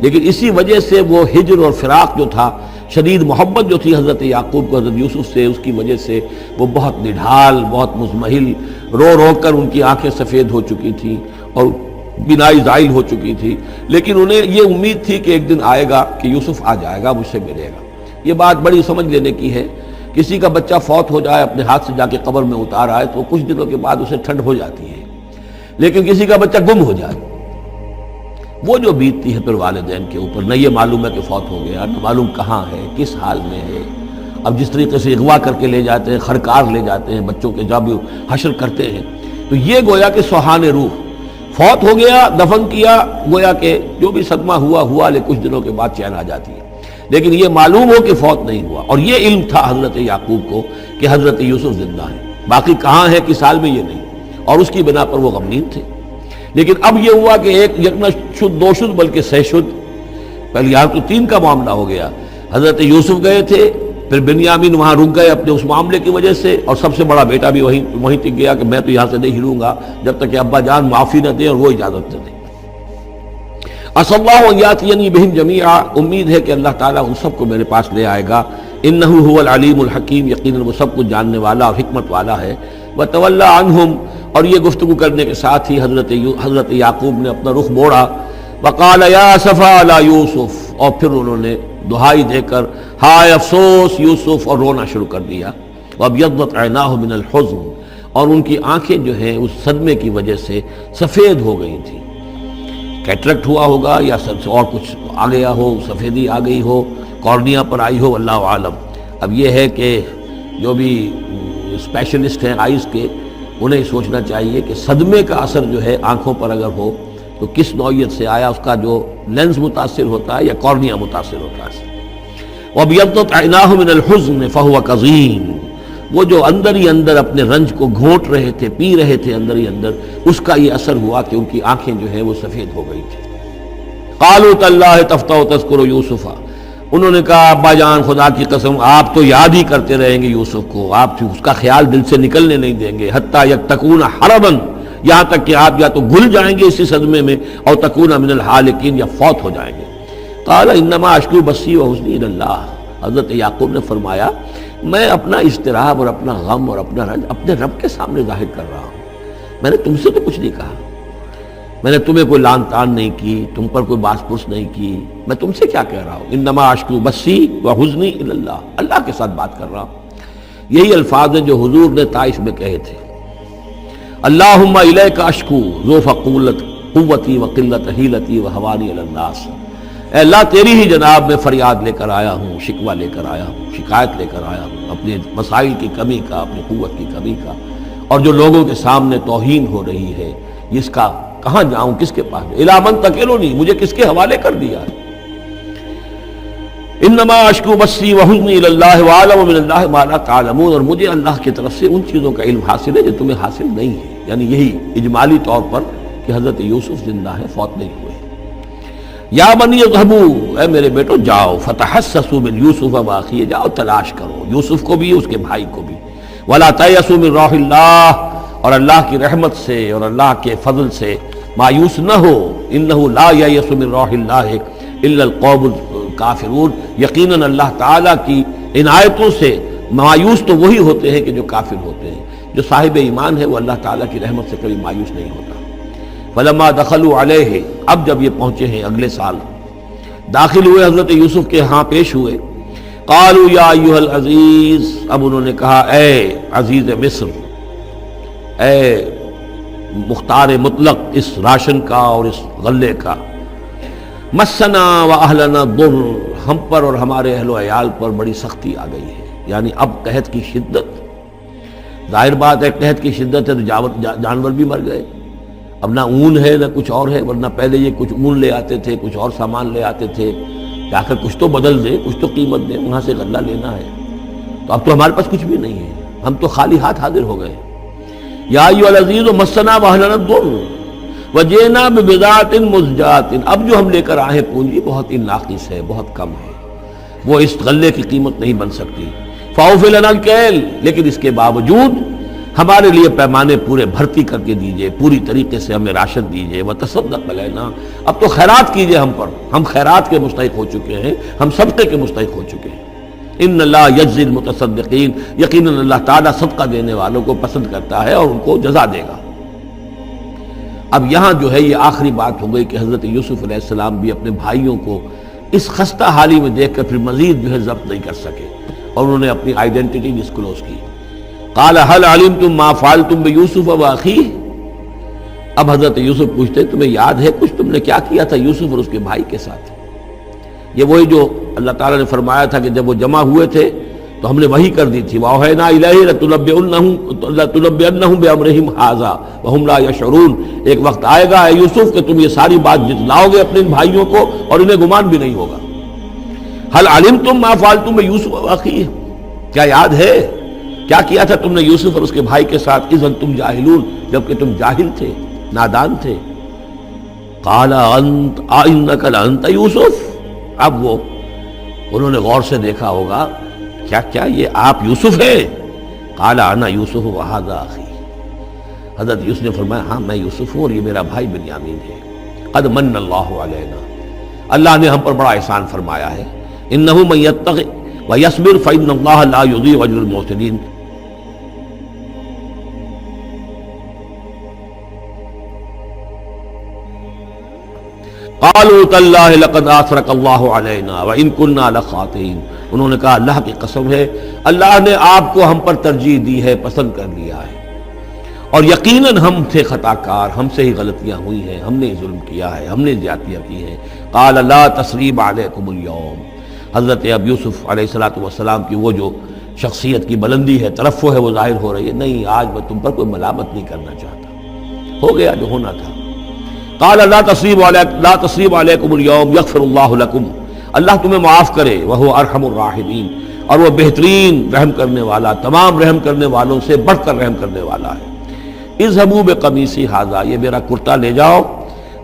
لیکن اسی وجہ سے وہ ہجر اور فراق جو تھا، شدید محبت جو تھی حضرت یعقوب کو حضرت یوسف سے، اس کی وجہ سے وہ بہت نڈھال، بہت مزمحل، رو رو کر ان کی آنکھیں سفید ہو چکی تھیں اور بینائی زائل ہو چکی تھی، لیکن انہیں یہ امید تھی کہ ایک دن آئے گا کہ یوسف آ جائے گا، مجھ سے ملے گا۔ یہ بات بڑی سمجھ لینے کی ہے، کسی کا بچہ فوت ہو جائے، اپنے ہاتھ سے جا کے قبر میں اتار آئے تو کچھ دنوں کے بعد اسے ٹھنڈ ہو جاتی ہے، لیکن کسی کا بچہ گم ہو جائے، وہ جو بیتتی ہے پھر والدین کے اوپر، نہ یہ معلوم ہے کہ فوت ہو گیا، نہ معلوم کہاں ہے، کس حال میں ہے۔ اب جس طریقے سے اغوا کر کے لے جاتے ہیں، خرکار لے جاتے ہیں بچوں کے، جب حشر کرتے ہیں، تو یہ گویا کہ سوہان روح، فوت ہو گیا، دفن کیا، گویا کہ جو بھی صدمہ ہوا لیکن کچھ دنوں کے بعد چین آ جاتی ہے، لیکن یہ معلوم ہو کہ فوت نہیں ہوا، اور یہ علم تھا حضرت یعقوب کو کہ حضرت یوسف زندہ ہیں، باقی کہاں ہے کس حال میں یہ نہیں، اور اس کی بنا پر وہ غمگین تھے۔ لیکن اب یہ ہوا کہ ایک یکنا شد دو شد بلکہ سہ شد، پہلے یہاں تو تین کا معاملہ ہو گیا، حضرت یوسف گئے تھے، پھر بنیامین وہاں رک گئے اپنے اس معاملے کی وجہ سے، اور سب سے بڑا بیٹا بھی وہیں تک گیا کہ میں تو یہاں سے نہیں ہلوں گا جب تک کہ ابا جان معافی نہ دیں اور وہ اجازت نہ دیں۔ عسى الله ان ياتيني بهم جميعا، امید ہے کہ اللہ تعالیٰ ان سب کو میرے پاس لے آئے گا، انه هو العلیم الحکیم، یقیناً وہ سب کچھ جاننے والا اور حکمت والا ہے۔ وتولى عنهم، اور یہ گفتگو کرنے کے ساتھ ہی حضرت یعقوب نے اپنا رخ موڑا، وقال یا اسفا علی یوسف، اور پھر انہوں نے دہائی دے کر ہائے افسوس یوسف، اور رونا شروع کر دیا۔ وابیضت عیناہ من الحزن، اور ان کی آنکھیں جو ہیں اس صدمے کی وجہ سے سفید ہو گئی تھیں، کیٹریکٹ ہوا ہوگا یا اور کچھ آ گیا ہو، سفیدی آ گئی ہو، کارنیا پر آئی ہو، اللہ عالم۔ اب یہ ہے کہ جو بھی اسپیشلسٹ ہیں آئیز کے، انہیں سوچنا چاہیے کہ صدمے کا اثر جو ہے آنکھوں پر اگر ہو تو کس نوعیت سے آیا، اس کا جو لینز متاثر ہوتا ہے یا کارنیا متاثر ہوتا ہے۔ وَابْيَضَّتْ عَيْنَاهُ مِنَ الْحُزْنِ فَهُوَ كَظِيمٌ، وہ جو اندر ہی اندر اپنے رنج کو گھونٹ رہے تھے، پی رہے تھے اندر ہی اندر، اس کا یہ اثر ہوا کہ ان کی آنکھیں جو ہیں وہ سفید ہو گئی تھی۔ قَالُوا تَاللَّهِ تَفْتَحُ تَذْكُرُ يُوسُفَ، انہوں نے کہا ابا جان خدا کی قسم آپ تو یاد ہی کرتے رہیں گے یوسف کو، آپ اس کا خیال دل سے نکلنے نہیں دیں گے، حتیٰ یکتکون حرباً، یہاں تک کہ آپ یا تو گھل جائیں گے اسی صدمے میں، اور تکون من الحالکین، یا فوت ہو جائیں گے۔ قال انما اشکو بثی وحزنی الی اللہ، حضرت یعقوب نے فرمایا میں اپنا اضطراب اور اپنا غم اور اپنا رنج اپنے رب کے سامنے ظاہر کر رہا ہوں، میں نے تم سے تو کچھ نہیں کہا، میں نے تمہیں کوئی لان تان نہیں کی، تم پر کوئی باس پرس نہیں کی، میں تم سے کیا کہہ رہا ہوں، انما اشکو بثی وحزنی الی اللہ، اللہ کے ساتھ بات کر رہا ہوں۔ یہی الفاظ ہیں جو حضور نے طائف میں کہے تھے، اللہم الیک اشکو ضعف قوتی وقلت حیلتی وہوانی علی الناس، اے اللہ تیری ہی جناب میں فریاد لے کر آیا ہوں، شکوہ لے کر آیا ہوں، شکایت لے کر آیا ہوں اپنے مسائل کی کمی کا، اپنی قوت کی کمی کا، اور جو لوگوں کے سامنے توہین ہو رہی ہے اس کا کہاں جاؤں، کس کے پاس، الی من تکلنی، مجھے کس کے حوالے کر دیا۔ انما اشکو بثی وحزنی الی اللہ واعلم من اللہ ما لا تعلمون، اور مجھے اللہ کی طرف سے ان چیزوں کا علم حاصل ہے جو تمہیں حاصل نہیں ہے۔ یعنی یہی اجمالی طور پر کہ حضرت یوسف زندہ ہیں، فوت نہیں ہوئے۔ یا بنی اذهبوا، اے میرے بیٹو جاؤ، فتحسسوا من یوسف واخیہ، جاؤ تلاش کرو یوسف کو بھی اس کے بھائی کو بھی، ولا تیأسوا من روح اللہ، اور اللہ کی رحمت سے اور اللہ کے فضل سے مایوس نہ ہو، انہ لا ییأس من روح اللہ الا القوم الکافرون، یقیناً اللہ تعالیٰ کی عنایتوں سے مایوس تو وہی ہوتے ہیں کہ جو کافر ہوتے ہیں، جو صاحب ایمان ہے وہ اللہ تعالیٰ کی رحمت سے کبھی مایوس نہیں ہوتا۔ فلما دخلوا علیہ، اب جب یہ پہنچے ہیں اگلے سال، داخل ہوئے حضرت یوسف کے ہاں پیش ہوئے، قالوا یا ایھا العزیز، اب انہوں نے کہا اے عزیز مصر، اے مختار مطلق اس راشن کا اور اس غلے کا، مسنا واہلنا الضر، ہم پر اور ہمارے اہل و عیال پر بڑی سختی آ گئی ہے، یعنی اب قحط کی شدت، ظاہر بات ہے قحط کی شدت ہے تو جانور بھی مر گئے، اب نہ اون ہے نہ کچھ اور ہے، ورنہ پہلے یہ کچھ اون لے آتے تھے، کچھ اور سامان لے آتے تھے، جا کر کچھ تو بدل دیں، کچھ تو قیمت دیں، وہاں سے غلہ لینا ہے، تو اب تو ہمارے پاس کچھ بھی نہیں ہے، ہم تو خالی ہاتھ حاضر ہو گئے۔ یا ایھا العزیز مسنا واہلنا الضر وجئنا ببضاعۃ مزجاۃ، اب جو ہم لے کر آئے پونجی بہت ہی ناقص ہے، بہت کم ہے، وہ اس غلے کی قیمت نہیں بن سکتی، فاوف لنا الکیل، لیکن اس کے باوجود ہمارے لیے پیمانے پورے بھرتی کر کے دیجئے، پوری طریقے سے ہمیں راشن دیجئے، وتصدق علینا، اب تو خیرات کیجئے ہم پر، ہم خیرات کے مستحق ہو چکے ہیں، ہم صدقے کے مستحق ہو چکے ہیں۔ ان اللہ یجزی المتصدقین، یقیناً اللہ تعالیٰ صدقہ دینے والوں کو پسند کرتا ہے اور ان کو جزا دے گا۔ اب یہاں جو ہے یہ آخری بات ہو گئی کہ حضرت یوسف علیہ السلام بھی اپنے بھائیوں کو اس خستہ حالی میں دیکھ کر پھر مزید جو ہے ضبط نہیں کر سکے، اور انہوں نے اپنی آئیڈینٹی ڈسکلوز کی۔ قال هل علمتم ما فعلتم بيوسف واخيه، اب حضرت یوسف پوچھتے تمہیں یاد ہے کچھ تم نے کیا کیا تھا یوسف اور اس کے بھائی کے ساتھ؟ یہ وہی جو اللہ تعالیٰ نے فرمایا تھا کہ جب وہ جمع ہوئے تھے تو ہم نے وحی کر دی تھی، وَأَوْحَيْنَا إِلَيْهِ لَتُنَبِّئَنَّهُم بِأَمْرِهِمْ هَٰذَا وَهُمْ لَا يَشْعُرُونَ، ایک وقت آئے گا اے یوسف کہ تم یہ ساری بات جتلاؤ گے اپنے بھائیوں کو اور انہیں گمان بھی نہیں ہوگا۔ هل علمتم ما فعلتم بيوسف واخيه، کیا یاد ہے کیا کیا تھا تم نے یوسف اور اس کے بھائی کے ساتھ؟ اذ انتم جاہلون، جبکہ تم جاہل تھے، نادان تھے۔ قال انت انک لانت یوسف، اب وہ انہوں نے غور سے دیکھا ہوگا کیا یہ آپ یوسف ہیں؟ قال انا یوسف وھذا اخی، حضرت یوسف نے فرمایا ہاں میں یوسف ہوں اور یہ میرا بھائی بنیامین ہے۔ قد من اللہ علینا، اللہ نے ہم پر بڑا احسان فرمایا ہے۔ انہ من یتق ویصبر فإن اللہ لا یضیع اجر المحسنین، قالوا تاللہ لقد آثرک اللہ علینا وإن كنا لخاطئین، انہوں نے کہا اللہ کی قسم ہے اللہ نے آپ کو ہم پر ترجیح دی ہے، پسند کر لیا ہے، اور یقیناً ہم تھے خطا کار، ہم سے ہی غلطیاں ہوئی ہیں، ہم نے ظلم کیا ہے، ہم نے زیادتیاں کی ہیں۔ قال لا تثریب علیکم اليوم، حضرت اب یوسف علیہ السلام کی وہ جو شخصیت کی بلندی ہے، ترفع ہے، وہ ظاہر ہو رہی ہے، نہیں آج میں تم پر کوئی ملامت نہیں کرنا چاہتا، ہو گیا جو ہونا تھا۔ قال لا تثریب علیکم اليوم یغفر اللہ لکم، اللہ تمہیں معاف کرے، وہو ارحم الراحمین، اور وہ بہترین رحم کرنے والا، تمام رحم کرنے والوں سے بڑھ کر رحم کرنے والا ہے۔ اذهبوا بقمیصی ھذا، یہ میرا کرتا لے جاؤ،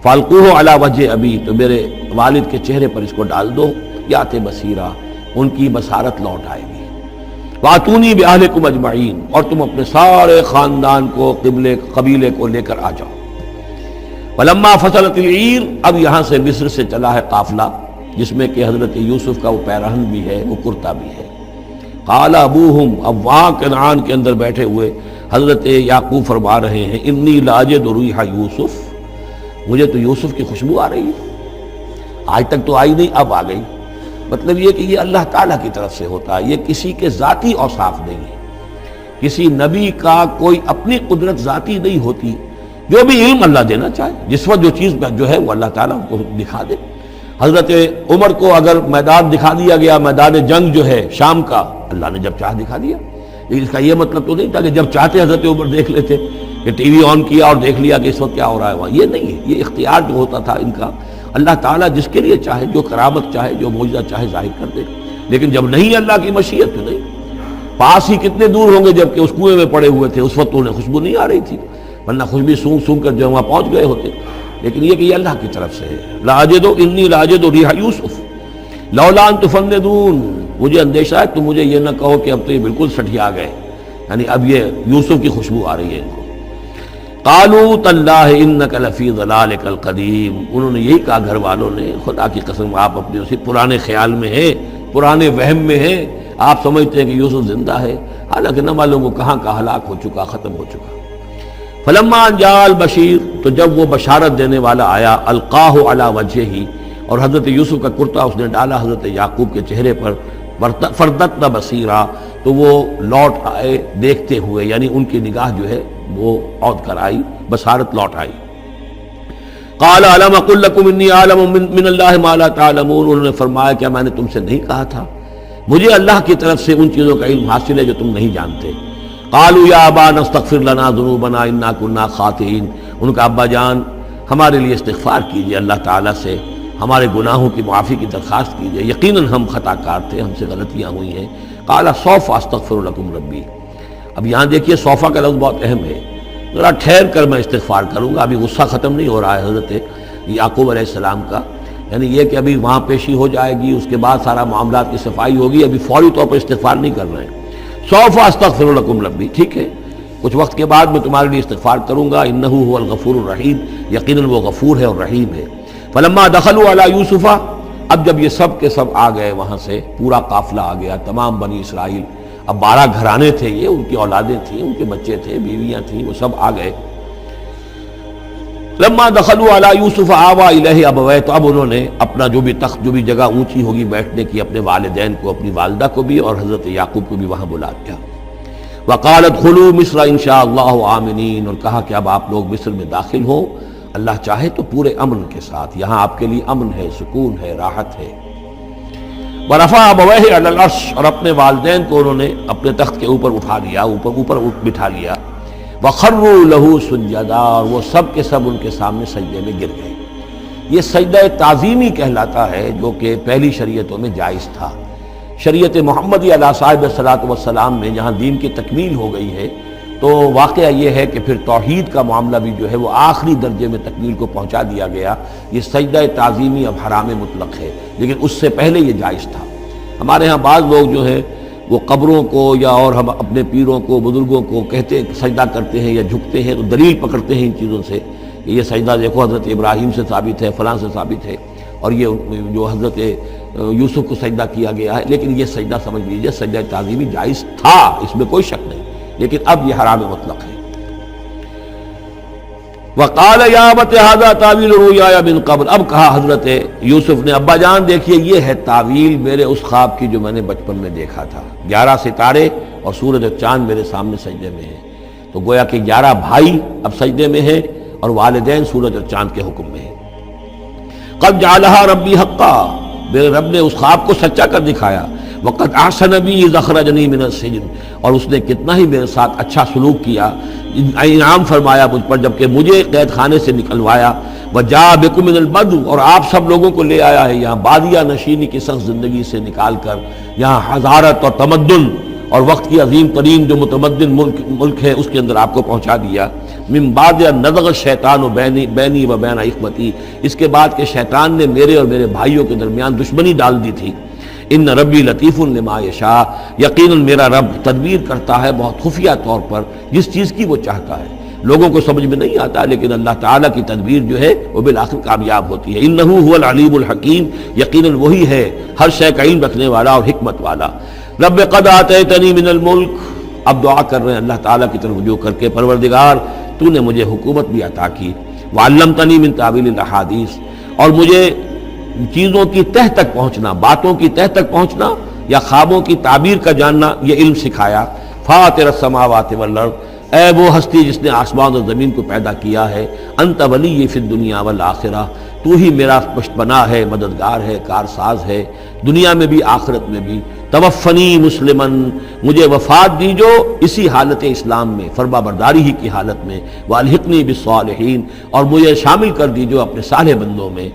فالقوہ علی وجہ ابی، تو میرے والد کے چہرے پر اس کو ڈال دو، یات بصیرا، ان کی بصارت لوٹ آئے گی۔ واتونی باہلکم اجمعین، اور تم اپنے سارے خاندان کو، قبیلے کو لے کر آ جاؤ۔ فلما فصلت العیر، اب یہاں سے مصر سے چلا ہے قافلہ جس میں کہ حضرت یوسف کا وہ پیرہن بھی ہے، وہ کرتا بھی ہے۔ قال ابوہم، اب وہاں کنعان کے اندر بیٹھے ہوئے حضرت یعقوب فرما رہے ہیں انی لاجد ریح یوسف، مجھے تو یوسف کی خوشبو آ رہی ہے، آج تک تو آئی نہیں اب آ گئی۔ مطلب یہ کہ یہ اللہ تعالیٰ کی طرف سے ہوتا ہے، یہ کسی کے ذاتی اوصاف نہیں ہے، کسی نبی کا کوئی اپنی قدرت ذاتی نہیں ہوتی، جو بھی علم اللہ دینا چاہے، جس وقت جو چیز جو ہے وہ اللہ تعالیٰ کو دکھا دے۔ حضرت عمر کو اگر میدان دکھا دیا گیا، میدان جنگ جو ہے شام کا، اللہ نے جب چاہ دکھا دیا، لیکن اس کا یہ مطلب تو نہیں تھا کہ جب چاہتے حضرت عمر دیکھ لیتے، کہ ٹی وی آن کیا اور دیکھ لیا کہ اس وقت کیا ہو رہا ہے وہاں، یہ نہیں ہے، یہ اختیار جو ہوتا تھا ان کا، اللہ تعالیٰ جس کے لیے چاہے، جو کرامت چاہے، جو معجزہ چاہے ظاہر کر دے، لیکن جب نہیں اللہ کی مشیت تو نہیں۔ پاس ہی کتنے دور ہوں گے جب کہ اس کنویں میں پڑے ہوئے تھے، اس وقت انہیں خوشبو نہیں آ رہی تھی، ورنہ خوشبو سونگ سونگ کر جو وہاں پہنچ گئے ہوتے، لیکن یہ کہ یہ اللہ کی طرف سے ہے۔ لاجد انی لاجد ریح یوسف لولا ان تفندون، مجھے اندیشہ ہے تم مجھے یہ نہ کہو کہ اب تو یہ بالکل سٹھیا گئے، یعنی اب یہ یوسف کی خوشبو آ رہی ہے ان کو۔ قالوا تاللہ انک لفی ضلالک القدیم، انہوں نے یہی کہا گھر والوں نے، خدا کی قسم آپ اپنے اسی پرانے خیال میں ہیں، پرانے وہم میں ہیں، آپ سمجھتے ہیں کہ یوسف زندہ ہے، حالانکہ نہ معلوم وہ کہاں کا ہلاک ہو چکا، ختم ہو چکا۔ فلما جاء البشیر، تو جب وہ بشارت دینے والا آیا، القاہ علی وجہہ، اور حضرت یوسف کا کرتا اس نے ڈالا حضرت یعقوب کے چہرے پر، فردت بصیرا، تو وہ لوٹ آئے دیکھتے ہوئے، یعنی ان کی نگاہ جو ہے وہ عود کر آئی، بصارت لوٹ آئی۔ قال الم اقل لکم انی اعلم من اللہ ما لا تعلمون، انہوں نے فرمایا کیا میں نے تم سے نہیں کہا تھا مجھے اللہ کی طرف سے ان چیزوں کا علم حاصل ہے جو تم نہیں جانتے۔ قالوا یا ابانا استغفر لنا ذنوبنا انا كنا خاطئین، ان کا ابا جان ہمارے لیے استغفار کیجئے اللہ تعالیٰ سے، ہمارے گناہوں کی معافی کی درخواست کیجئے، یقیناً ہم خطا کار تھے، ہم سے غلطیاں ہوئی ہیں۔ قال سوف استغفر لکم ربی، اب یہاں دیکھیے صوفہ کا لفظ بہت اہم ہے، ذرا ٹھہر کر میں استغفار کروں گا، ابھی غصہ ختم نہیں ہو رہا ہے حضرت یعقوب علیہ السلام کا، یعنی یہ کہ ابھی وہاں پیشی ہو جائے گی، اس کے بعد سارا معاملات کی صفائی ہوگی، ابھی فوری طور پر استغفار نہیں کر رہے ہیں۔ سوف استغفر لکم ربی، ٹھیک ہے کچھ وقت کے بعد میں تمہارے لیے استغفار کروں گا، انہ هو الغفور الرحیم، یقیناً وہ غفور ہے اور رحیم ہے۔ فلما دخلوا علی یوسف، اب جب یہ سب کے سب آ گئے وہاں سے، پورا قافلہ آ گیا، تمام بنی اسرائیل، اب 12 گھرانے تھے یہ، ان کی اولادیں تھیں، ان کے بچے تھے، بیویاں تھیں، وہ سب آ گئے۔ لما دخلوا علی یوسف آوا الیہ ابویہ، تو اب انہوں نے اپنا جو بھی تخت، جو بھی جگہ اونچی ہوگی بیٹھنے کی، اپنے والدین کو، اپنی والدہ کو بھی اور حضرت یعقوب کو بھی وہاں بلا دیا۔ وقال ادخلوا مصر ان شاء اللہ آمنین، اور کہا کہ اب آپ لوگ مصر میں داخل ہوں اللہ چاہے تو پورے امن کے ساتھ، یہاں آپ کے لیے امن ہے، سکون ہے، راحت ہے۔ ورفع ابویہ علی العرش، اور اپنے والدین کو انہوں نے اپنے تخت کے اوپر اٹھا لیا، اوپر بٹھا لیا۔ وخروا لہ سجدا، اور وہ سب کے سب ان کے سامنے سجدے میں گر گئے۔ یہ سجدہ تعظیمی کہلاتا ہے، جو کہ پہلی شریعتوں میں جائز تھا۔ شریعت محمدی علیہ صاحب الصلاۃ والسلام میں جہاں دین کی تکمیل ہو گئی ہے، تو واقعہ یہ ہے کہ پھر توحید کا معاملہ بھی جو ہے وہ آخری درجے میں تکمیل کو پہنچا دیا گیا۔ یہ سجدہ تعظیمی اب حرام مطلق ہے، لیکن اس سے پہلے یہ جائز تھا۔ ہمارے ہاں بعض لوگ جو ہے وہ قبروں کو یا اور ہم اپنے پیروں کو، بزرگوں کو کہتے سجدہ کرتے ہیں یا جھکتے ہیں، تو دلیل پکڑتے ہیں ان چیزوں سے کہ یہ سجدہ دیکھو حضرت ابراہیم سے ثابت ہے، فلاں سے ثابت ہے، اور یہ جو حضرت یوسف کو سجدہ کیا گیا ہے، لیکن یہ سجدہ سمجھ لیجیے سجدہ تعظیمی جائز تھا، اس میں کوئی شک نہیں، لیکن اب یہ حرام مطلق ہے۔ وقال یا ابت ھذا تعویل رؤیایا من قبل، اب کہا حضرت یوسف نے ابا جان دیکھیے یہ ہے تعویل میرے اس خواب کی جو میں نے بچپن میں دیکھا تھا، 11 ستارے اور سورج اور چاند میرے سامنے سجدے میں ہیں، تو گویا کہ 11 بھائی اب سجدے میں ہیں اور والدین سورج اور چاند کے حکم میں ہیں۔ قد جعلها ربی حقا، میرے رب نے اس خواب کو سچا کر دکھایا۔ وقد احسن بی اذ اخرجنی من السجن، اور اس نے کتنا ہی میرے ساتھ اچھا سلوک کیا، انعام فرمایا مجھ پر جبکہ مجھے قید خانے سے نکلوایا۔ وجاء بکم من البدو، اور آپ سب لوگوں کو لے آیا ہے یہاں بادیہ نشینی کی سخت زندگی سے نکال کر یہاں حضارت اور تمدن اور وقت کی عظیم ترین جو متمدن ملک ہے اس کے اندر آپ کو پہنچا دیا۔ من بعد ان نزغ الشیطان بینی و بین اخوتی، اس کے بعد کہ شیطان نے میرے اور میرے بھائیوں کے درمیان دشمنی ڈال دی تھی۔ ان ربی لطیف لما یشاء، یقیناً میرا رب تدبیر کرتا ہے بہت خفیہ طور پر جس چیز کی وہ چاہتا ہے، لوگوں کو سمجھ میں نہیں آتا، لیکن اللہ تعالیٰ کی تدبیر جو ہے وہ بالآخر کامیاب ہوتی ہے۔ انہ هو العلیم الحکیم، یقیناً وہی ہے ہر شے کا علم رکھنے والا اور حکمت والا۔ رب قد آتیتنی من الملک، اب دعا کر رہے ہیں اللہ تعالیٰ کی طرف رجوع کر کے، پروردگار تو نے مجھے حکومت بھی عطا کی، وعلمتنی من تعویل الاحادیث، اور مجھے چیزوں کی تہ تک پہنچنا، باتوں کی تہ تک پہنچنا یا خوابوں کی تعبیر کا جاننا یہ علم سکھایا۔ فاطر السماوات والارض، اے وہ ہستی جس نے آسمان اور زمین کو پیدا کیا ہے، انت ولی فی الدنیا والآخرہ، تو ہی میرا پشت پناہ ہے، مددگار ہے، کارساز ہے، دنیا میں بھی آخرت میں بھی۔ توفنی مسلمن، مجھے وفات دیجو اسی حالت اسلام میں، فرما برداری ہی کی حالت میں، والحقنی بالصالحین، اور مجھے شامل کر دیجو اپنے صالح بندوں میں۔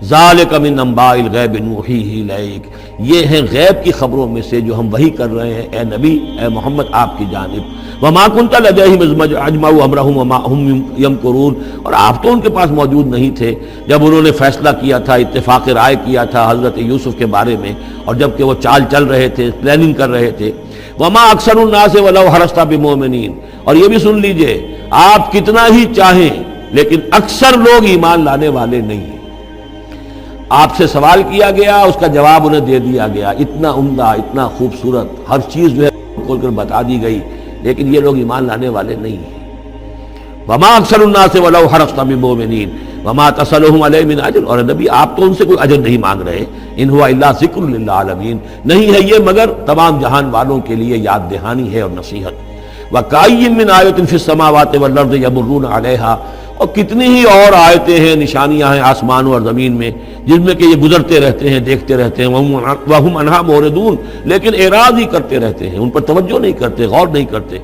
ذالک من انباء الغیب نوحیہ الیک، یہ ہیں غیب کی خبروں میں سے جو ہم وحی کر رہے ہیں اے نبی، اے محمد آپ کی جانب۔ وما کنت لدیہم اذ اجمعوا امرہم وما ہم یمکرون، اور آپ تو ان کے پاس موجود نہیں تھے جب انہوں نے فیصلہ کیا تھا، اتفاق رائے کیا تھا حضرت یوسف کے بارے میں، اور جب کہ وہ چال چل رہے تھے، پلاننگ کر رہے تھے۔ وما اکثر الناس ولو حرصت بمؤمنین، اور یہ بھی سن لیجئے آپ کتنا ہی چاہیں لیکن اکثر لوگ ایمان لانے والے نہیں ہیں۔ آپ سے سوال کیا گیا، اس کا جواب انہیں دے دیا گیا، اتنا عمدہ، اتنا خوبصورت، ہر چیز جو ہے کھول کر بتا دی گئی، لیکن یہ لوگ ایمان لانے والے نہیں ہیں۔ وما اکثر الناس ولو حرصت بمؤمنین وما تصلهم علیہ من اجر، اور نبی آپ تو ان سے کوئی اجر نہیں مانگ رہے، ان ہوا الا ذکر للعالمین، نہیں ہے یہ مگر تمام جہان والوں کے لیے یاد دہانی ہے اور نصیحت۔ وکأی من آیۃ فی السماوات والارض یمرون علیہا، اور کتنی ہی اور آیتیں ہیں، نشانیاں ہیں آسمانوں اور زمین میں جن میں کہ یہ گزرتے رہتے ہیں، دیکھتے رہتے ہیں، وہم عنہا معرضون، لیکن اعراض ہی کرتے رہتے ہیں، ان پر توجہ نہیں کرتے، غور نہیں کرتے۔